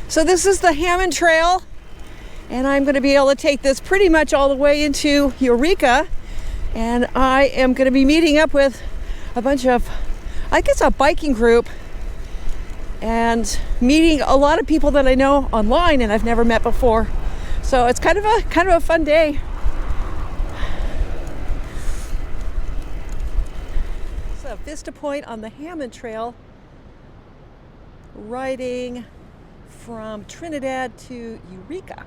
So this is the Hammond Trail, and I'm going to be able to take this pretty much all the way into Eureka, and I am going to be meeting up with a bunch of, I guess, a biking group, and meeting a lot of people that I know online and I've never met before. So it's kind of a fun day. It's a vista point on the Hammond Trail, riding from Trinidad to Eureka.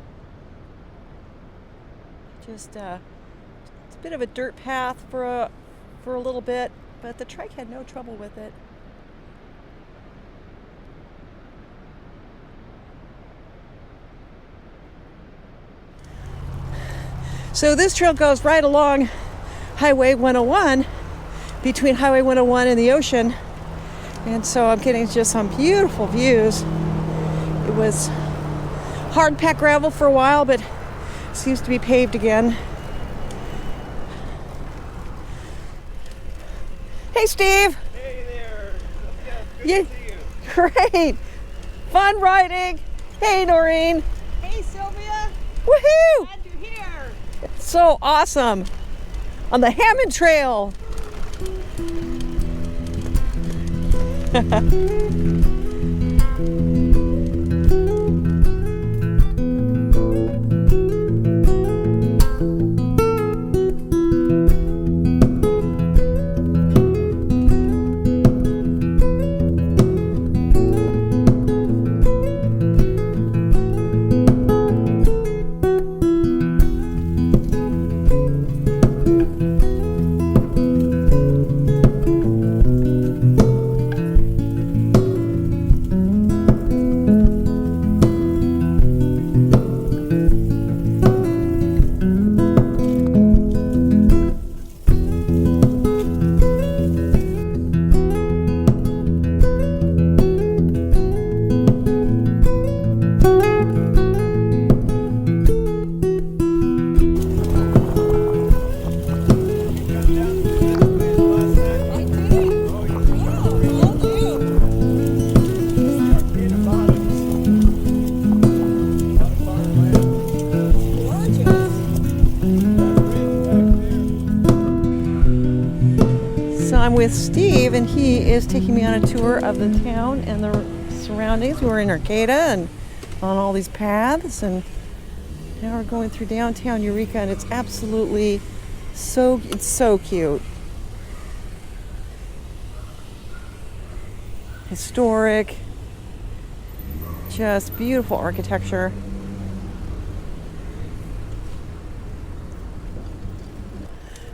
Just it's a bit of a dirt path for a little bit, but the trike had no trouble with it. So this trail goes right along Highway 101, between Highway 101 and the ocean, and so I'm getting just some beautiful views. It was hard packed gravel for a while, but seems to be paved again. Hey, Steve. Hey there. Good Yeah, to see you. great. Fun riding. Hey, Noreen. Hey Sylvia, Woohoo! glad you're here. So awesome. On the Hammond Trail. I'm with Steve, and he is taking me on a tour of the town and the surroundings. We're in Arcata and on all these paths, and now we're going through downtown Eureka, and it's absolutely it's so cute. Historic, just beautiful architecture.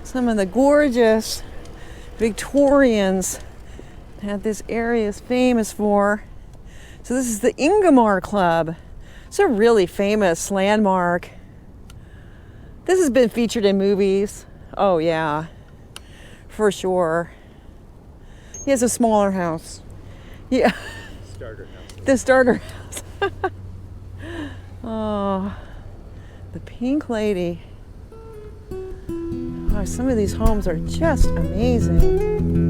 Some of the gorgeous Victorians that this area is famous for. So this is the Ingomar Club. It's a really famous landmark. This has been featured in movies. Oh yeah, for sure. He has a smaller house. Yeah. Starter house. The starter house. Oh, the Pink Lady. Oh, some of these homes are just amazing.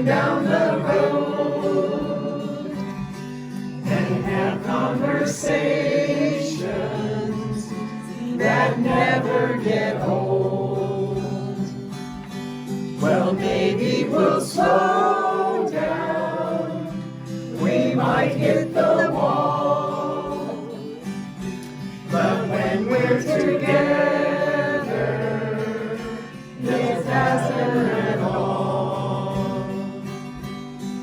Down the road and have conversation. might hit the wall. But when we're together, it doesn't at all.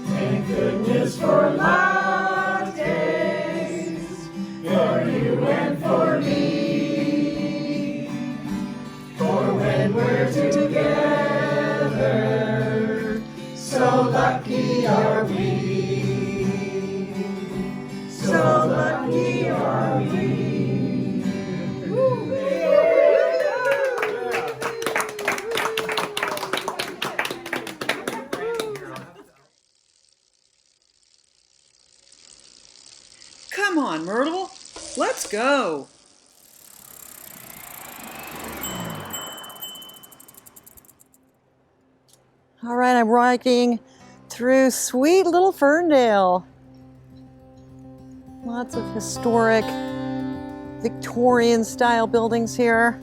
Thank goodness for lattes, for you and for me. For when we're together, so lucky are we. So lucky are we. Come on, Myrtle. Let's go. All right, I'm riding through sweet little Ferndale. Lots of historic Victorian style buildings here.